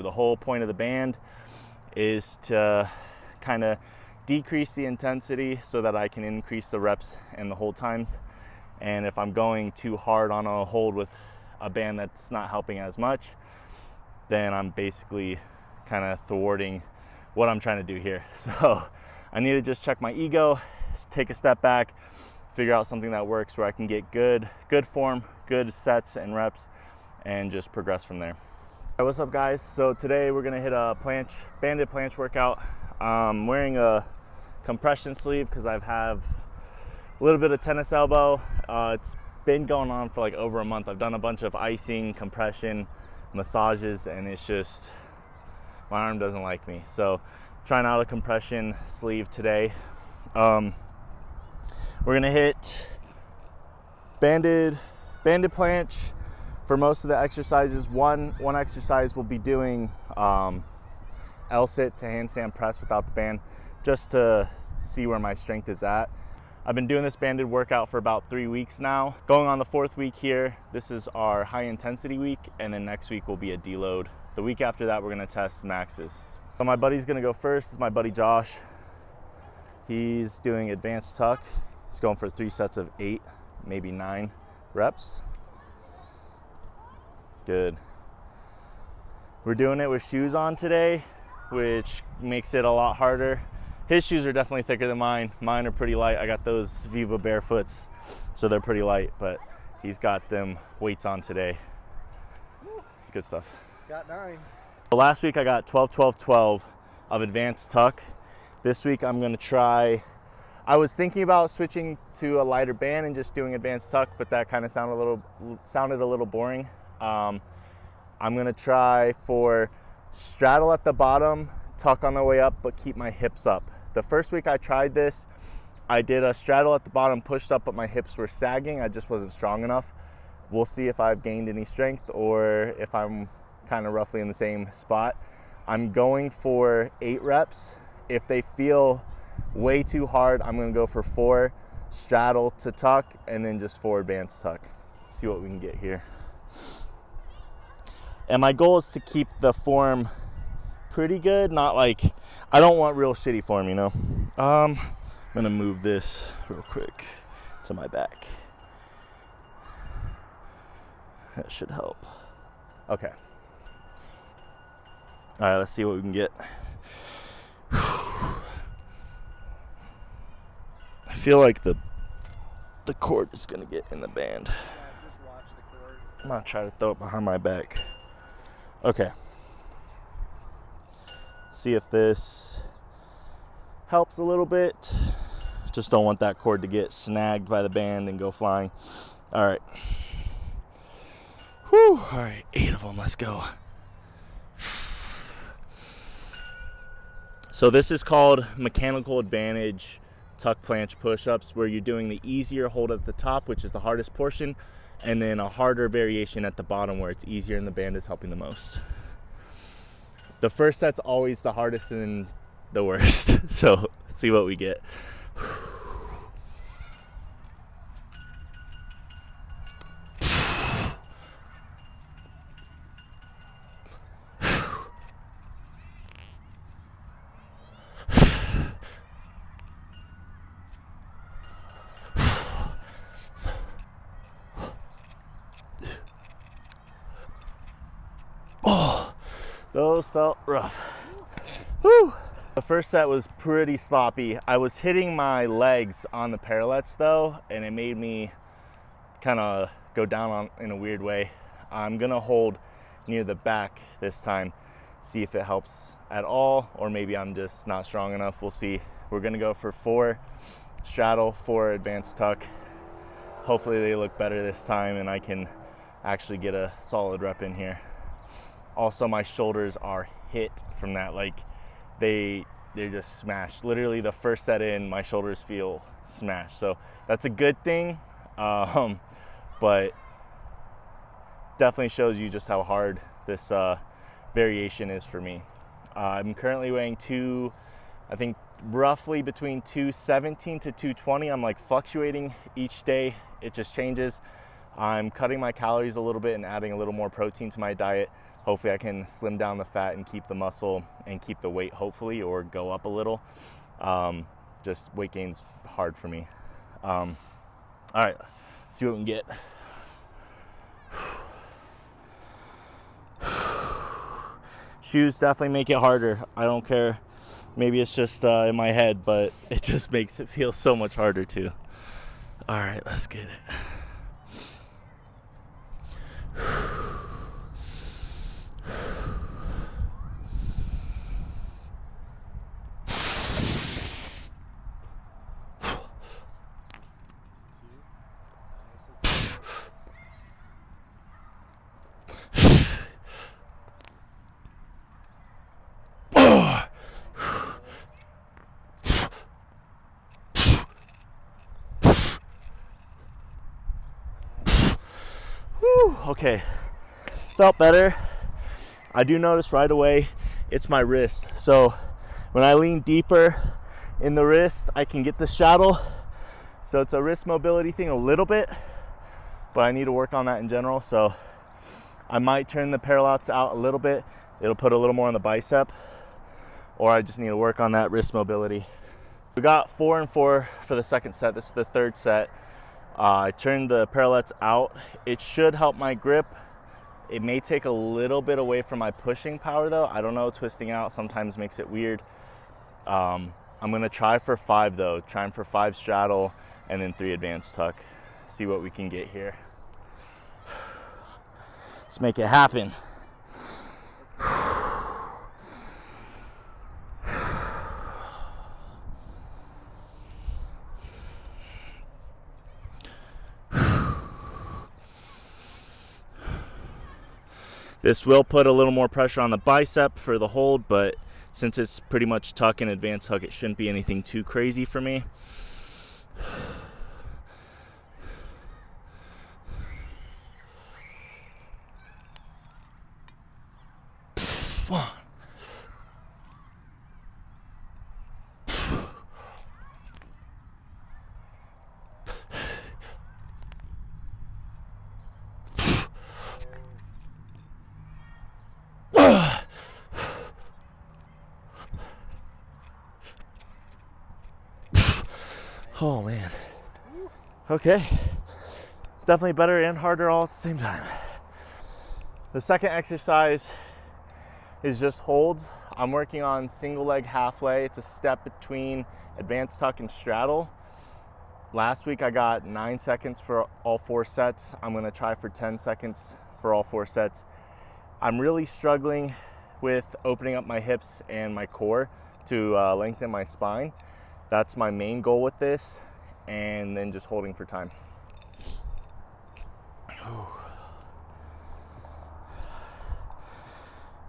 The whole point of the band is to kind of decrease the intensity so that I can increase the reps and the hold times. And if I'm going too hard on a hold with a band that's not helping as much, then I'm basically kind of thwarting what I'm trying to do here. So I need to just check my ego, take a step back, figure out something that works where I can get good form, good sets and reps, and just progress from there. Hey, what's up guys? So today we're gonna hit a banded planche workout. I'm wearing a compression sleeve because I have a little bit of tennis elbow. It's been going on for like over a month. I've done a bunch of icing, compression, massages, and it's just, my arm doesn't like me. So trying out a compression sleeve today. We're gonna hit banded planche for most of the exercises. One exercise we'll be doing L-sit to handstand press without the band, just to see where my strength is at. I've been doing this banded workout for about 3 weeks now. Going on the 4th week here. This is our high intensity week, and then next week will be a deload. The week after that, we're gonna test maxes. So my buddy's gonna go first. This is my buddy Josh. He's doing advanced tuck. He's going for 3 sets of 8, maybe 9 reps. Good. We're doing it with shoes on today, which makes it a lot harder. His shoes are definitely thicker than mine. Mine are pretty light. I got those Viva Barefoots, so they're pretty light, but he's got them weights on today. Good stuff. Got 9. Last week I got 12, 12, 12 of advanced tuck. This week I'm gonna try, I was thinking about switching to a lighter band and just doing advanced tuck, but that kind of sounded a little boring. I'm gonna try for straddle at the bottom, tuck on the way up, but keep my hips up. The first week I tried this, I did a straddle at the bottom, pushed up, but my hips were sagging. I just wasn't strong enough. We'll see if I've gained any strength or if I'm kind of roughly in the same spot. I'm going for 8 reps. If they feel way too hard, I'm gonna go for 4 straddle to tuck and then just 4 advanced tuck. See what we can get here. And my goal is to keep the form pretty good, not like, I don't want real shitty form, you know? I'm gonna move this real quick to my back. That should help. Okay. All right, let's see what we can get. I feel like the cord is gonna get in the band. Just watch the cord. I'm gonna try to throw it behind my back. Okay. See if this helps a little bit. Just don't want that cord to get snagged by the band and go flying. All right. Whew. All right, 8 of them, let's go. So this is called mechanical advantage tuck planche push-ups, where you're doing the easier hold at the top, which is the hardest portion, and then a harder variation at the bottom where it's easier and the band is helping the most. The first set's always the hardest and the worst. So let's see what we get. Oh, those felt rough. Whew. The first set was pretty sloppy. I was hitting my legs on the parallettes though, and it made me kind of go down in a weird way. I'm gonna hold near the back this time, see if it helps at all, or maybe I'm just not strong enough. We'll see. We're gonna go for 4 straddle, 4 advanced tuck. Hopefully they look better this time and I can actually get a solid rep in here. Also, my shoulders are hit from that. Like they're just smashed. Literally the first set in, my shoulders feel smashed. So that's a good thing, but definitely shows you just how hard this variation is for me. I'm currently weighing I think roughly between 217 to 220. I'm like fluctuating each day. It just changes. I'm cutting my calories a little bit and adding a little more protein to my diet. hopefully I can slim down the fat and keep the muscle and keep the weight hopefully, or go up a little. Just weight gain's hard for me. All right, see what we can get. Shoes definitely make it harder. I don't care. Maybe it's just in my head, but it just makes it feel so much harder too. All right, let's get it. Okay, felt better. I do notice right away it's my wrist. So when I lean deeper in the wrist, I can get the straddle. So it's a wrist mobility thing a little bit, but I need to work on that in general. So I might turn the parallels out a little bit. It'll put a little more on the bicep, or I just need to work on that wrist mobility. We got 4 and 4 for the second set. This is the third set. I turned the parallels out. It should help my grip. It may take a little bit away from my pushing power though. I don't know, twisting out sometimes makes it weird. I'm gonna try for 5 though. Trying for 5 straddle and then 3 advanced tuck. See what we can get here. Let's make it happen. This will put a little more pressure on the bicep for the hold, but since it's pretty much tuck and advanced tuck, it shouldn't be anything too crazy for me. One. Oh man. Okay. Definitely better and harder all at the same time. The second exercise is just holds. I'm working on single leg halfway. It's a step between advanced tuck and straddle. Last week I got 9 seconds for all 4 sets. I'm gonna try for 10 seconds for all 4 sets. I'm really struggling with opening up my hips and my core to lengthen my spine. That's my main goal with this, and then just holding for time.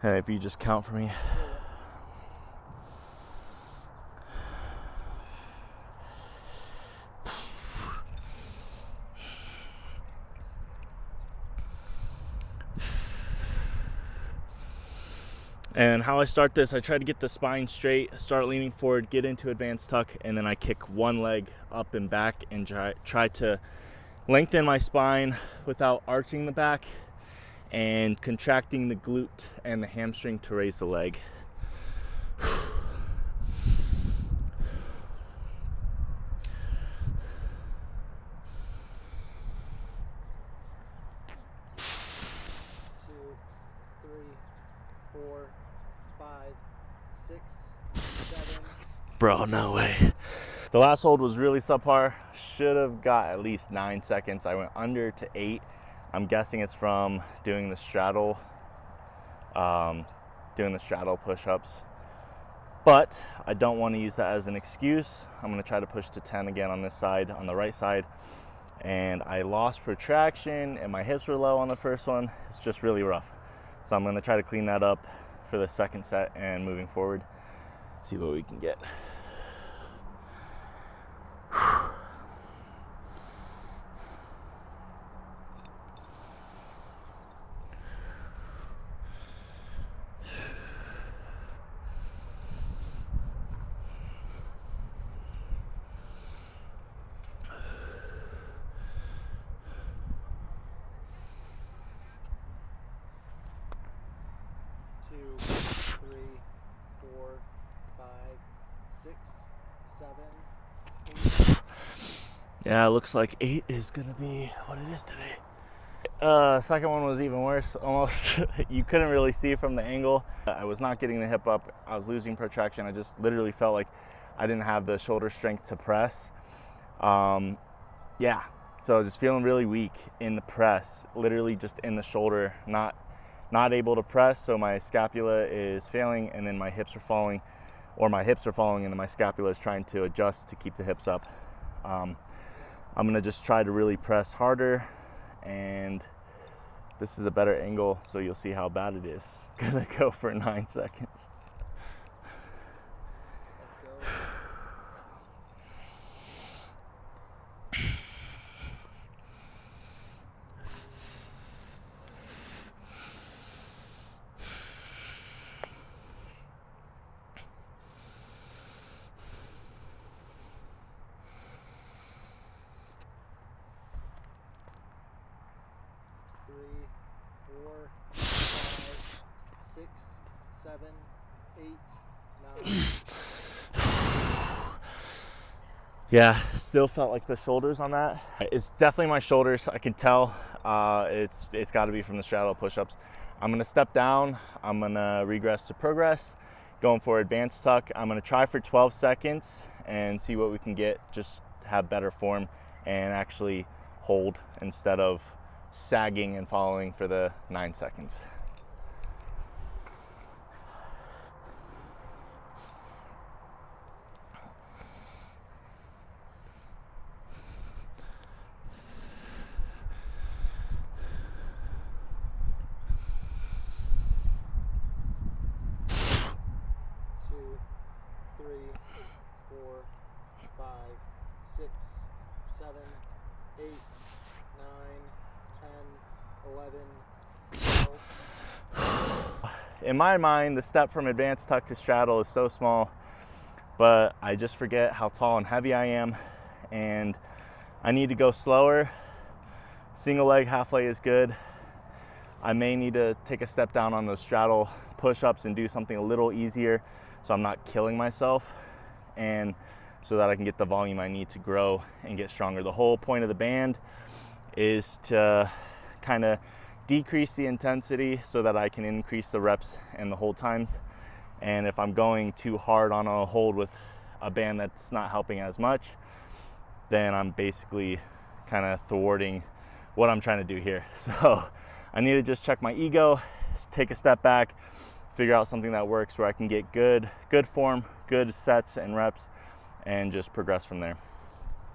And if you just count for me. And how I start this, I try to get the spine straight, start leaning forward, get into advanced tuck, and then I kick one leg up and back and try to lengthen my spine without arching the back and contracting the glute and the hamstring to raise the leg. Bro, no way. The last hold was really subpar. Should have got at least 9 seconds. I went under to 8. I'm guessing it's from doing the straddle push-ups. But I don't want to use that as an excuse. I'm gonna try to push to 10 again on this side, on the right side. And I lost protraction and my hips were low on the first one. It's just really rough. So I'm gonna try to clean that up for the second set and moving forward. See what we can get. 2, 3, 4, 5, 6, 7, 8. Yeah, it looks like 8 is gonna be what it is today. Second one was even worse. Almost, you couldn't really see from the angle. I was not getting the hip up. I was losing protraction. I just literally felt like I didn't have the shoulder strength to press. Yeah, so just feeling really weak in the press, literally just in the shoulder, not able to press. So my scapula is failing, and then my hips are falling, or my hips are falling, and then my scapula is trying to adjust to keep the hips up. I'm gonna just try to really press harder, and this is a better angle, so you'll see how bad it is. Gonna go for 9 seconds. Let's go. 3, 4, 5, 6, 7, 8, 9. Yeah, still felt like the shoulders on that. It's definitely my shoulders. I can tell. It's got to be from the straddle push-ups. I'm gonna step down. I'm gonna regress to progress. Going for advanced tuck. I'm gonna try for 12 seconds and see what we can get. Just have better form and actually hold instead of sagging and following for the 9 seconds. In my mind, the step from advanced tuck to straddle is so small, but I just forget how tall and heavy I am, and I need to go slower. Single leg halfway is good. I may need to take a step down on those straddle push-ups and do something a little easier so I'm not killing myself, and so that I can get the volume I need to grow and get stronger. The whole point of the band is to kind of decrease the intensity so that I can increase the reps and the hold times. And if I'm going too hard on a hold with a band that's not helping as much, then I'm basically kind of thwarting what I'm trying to do here. So I need to just check my ego, take a step back, figure out something that works where I can get good form, good sets and reps, and just progress from there.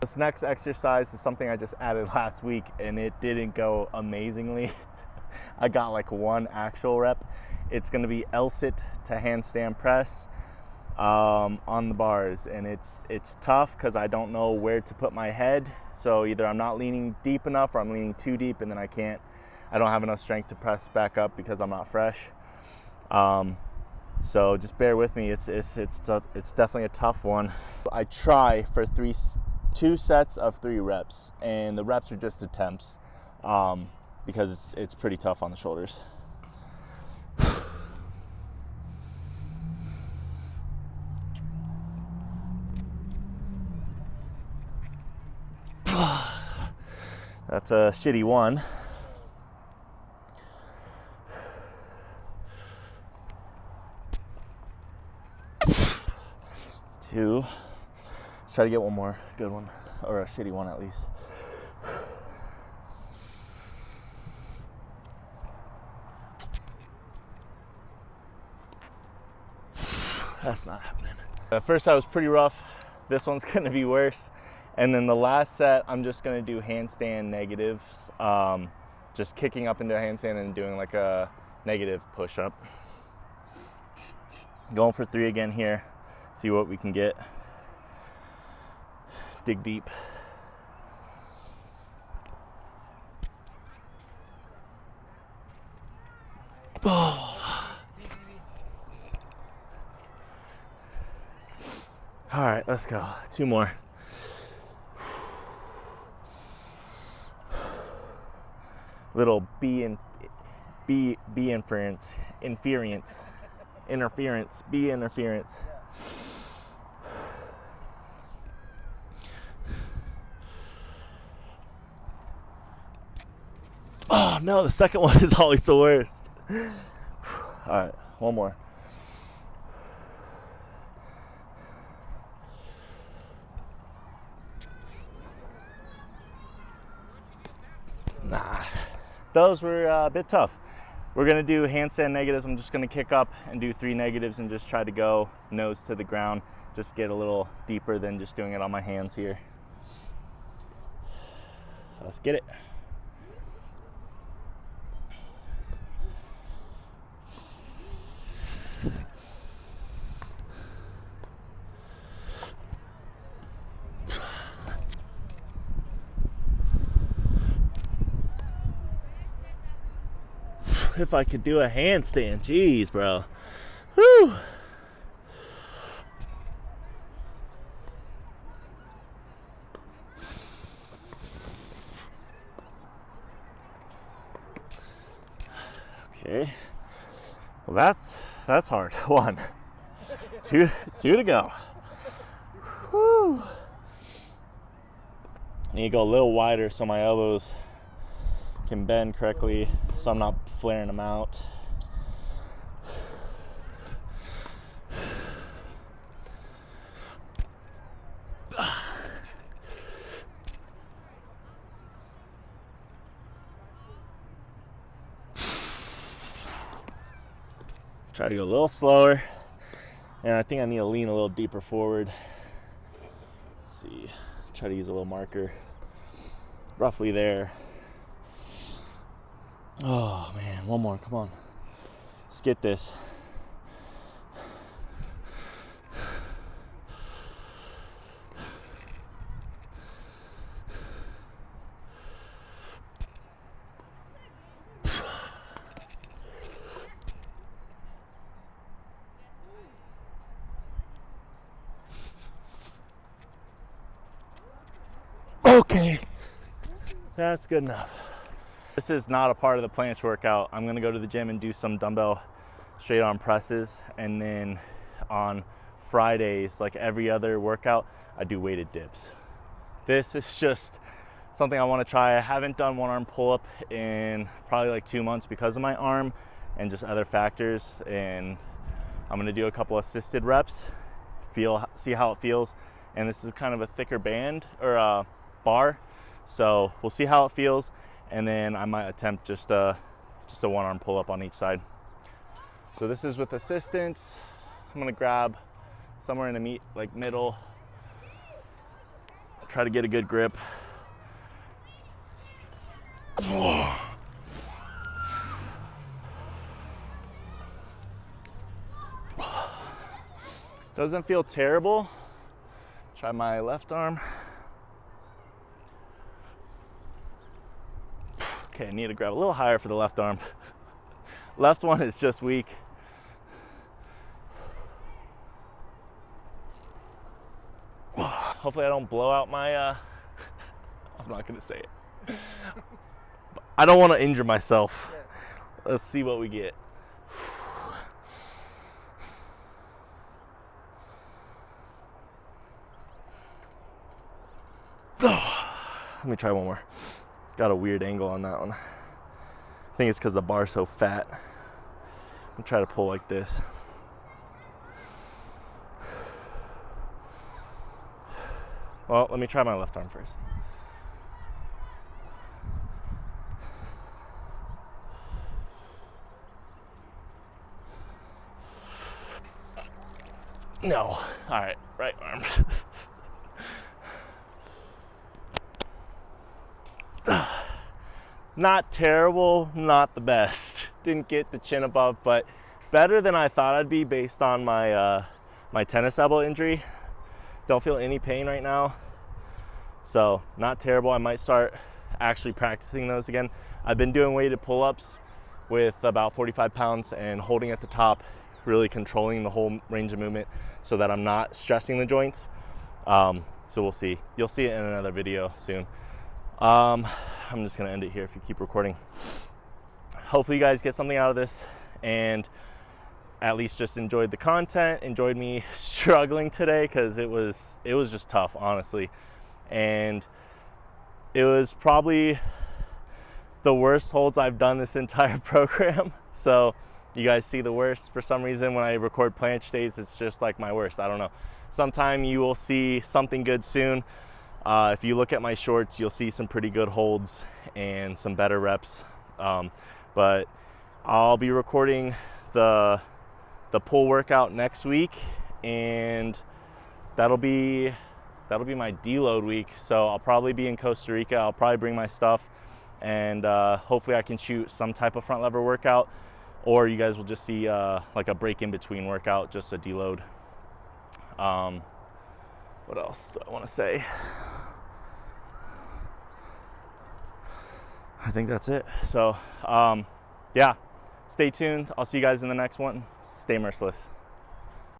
This next exercise is something I just added last week, and it didn't go amazingly. I got like 1 actual rep. It's going to be L-sit to handstand press on the bars, and it's tough because I don't know where to put my head. So either I'm not leaning deep enough or I'm leaning too deep, and then I don't have enough strength to press back up because I'm not fresh. So just bear with me. It's definitely a tough one. I try for 2 sets of 3 reps, and the reps are just attempts because it's pretty tough on the shoulders. That's a shitty 1. 2. Let's try to get 1 more good one, or a shitty 1 at least. That's not happening. At first I was pretty rough. This one's gonna be worse. And then the last set, I'm just gonna do handstand negatives. Just kicking up into a handstand and doing like a negative push-up. Going for 3 again here. See what we can get. Dig deep. Oh. All right, let's go. 2 more. Little B and be interference, be interference. Oh no, the second one is always the worst. All right, one more. Nah, those were a bit tough. We're gonna do handstand negatives. I'm just gonna kick up and do 3 negatives and just try to go nose to the ground. Just get a little deeper than just doing it on my hands here. Let's get it. If I could do a handstand, jeez, bro. Whew. Okay. Well, that's hard. 1, 2 to go. Whew. I need to go a little wider so my elbows can bend correctly, so I'm not flaring them out. Try to go a little slower, and I think I need to lean a little deeper forward. Let's see, try to use a little marker roughly there. Oh man, one more, come on. Let's get this. Okay, that's good enough. This is not a part of the planche workout. I'm gonna go to the gym and do some dumbbell straight arm presses, and then on Fridays, like every other workout, I do weighted dips. This is just something I wanna try. I haven't done one arm pull-up in probably like 2 months because of my arm and just other factors, and I'm gonna do a couple assisted reps, see how it feels. And this is kind of a thicker band or a bar, so we'll see how it feels. And then I might attempt just a 1 arm pull up on each side. So this is with assistance. I'm gonna grab somewhere in the middle. Try to get a good grip. Doesn't feel terrible. Try my left arm. Okay, I need to grab a little higher for the left arm. Left one is just weak. Hopefully I don't blow out my, I'm not gonna say it. I don't wanna injure myself. Let's see what we get. Let me try one more. Got a weird angle on that one. I think it's because the bar's so fat. I'm gonna try to pull like this. Well, let me try my left arm first. No. All right, right arm. Not terrible, not the best. Didn't get the chin above, but better than I thought I'd be based on my my tennis elbow injury. Don't feel any pain right now, so not terrible. I might start actually practicing those again. I've been doing weighted pull-ups with about 45 pounds and holding at the top, really controlling the whole range of movement so that I'm not stressing the joints. So we'll see. You'll see it in another video soon. I'm just gonna end it here if you keep recording. hopefully you guys get something out of this and at least just enjoyed the content, enjoyed me struggling today, because it was just tough, honestly. And it was probably the worst holds I've done this entire program. So you guys see the worst. For some reason, when I record planche days, it's just like my worst. I don't know. Sometime you will see something good soon. If you look at my shorts, you'll see some pretty good holds and some better reps. But I'll be recording the pull workout next week, and that'll be my deload week. So I'll probably be in Costa Rica. I'll probably bring my stuff, and hopefully I can shoot some type of front lever workout, or you guys will just see like a break in between workout, just a deload. What else do I want to say? I think that's it. So yeah, stay tuned. I'll see you guys in the next one. Stay merciless.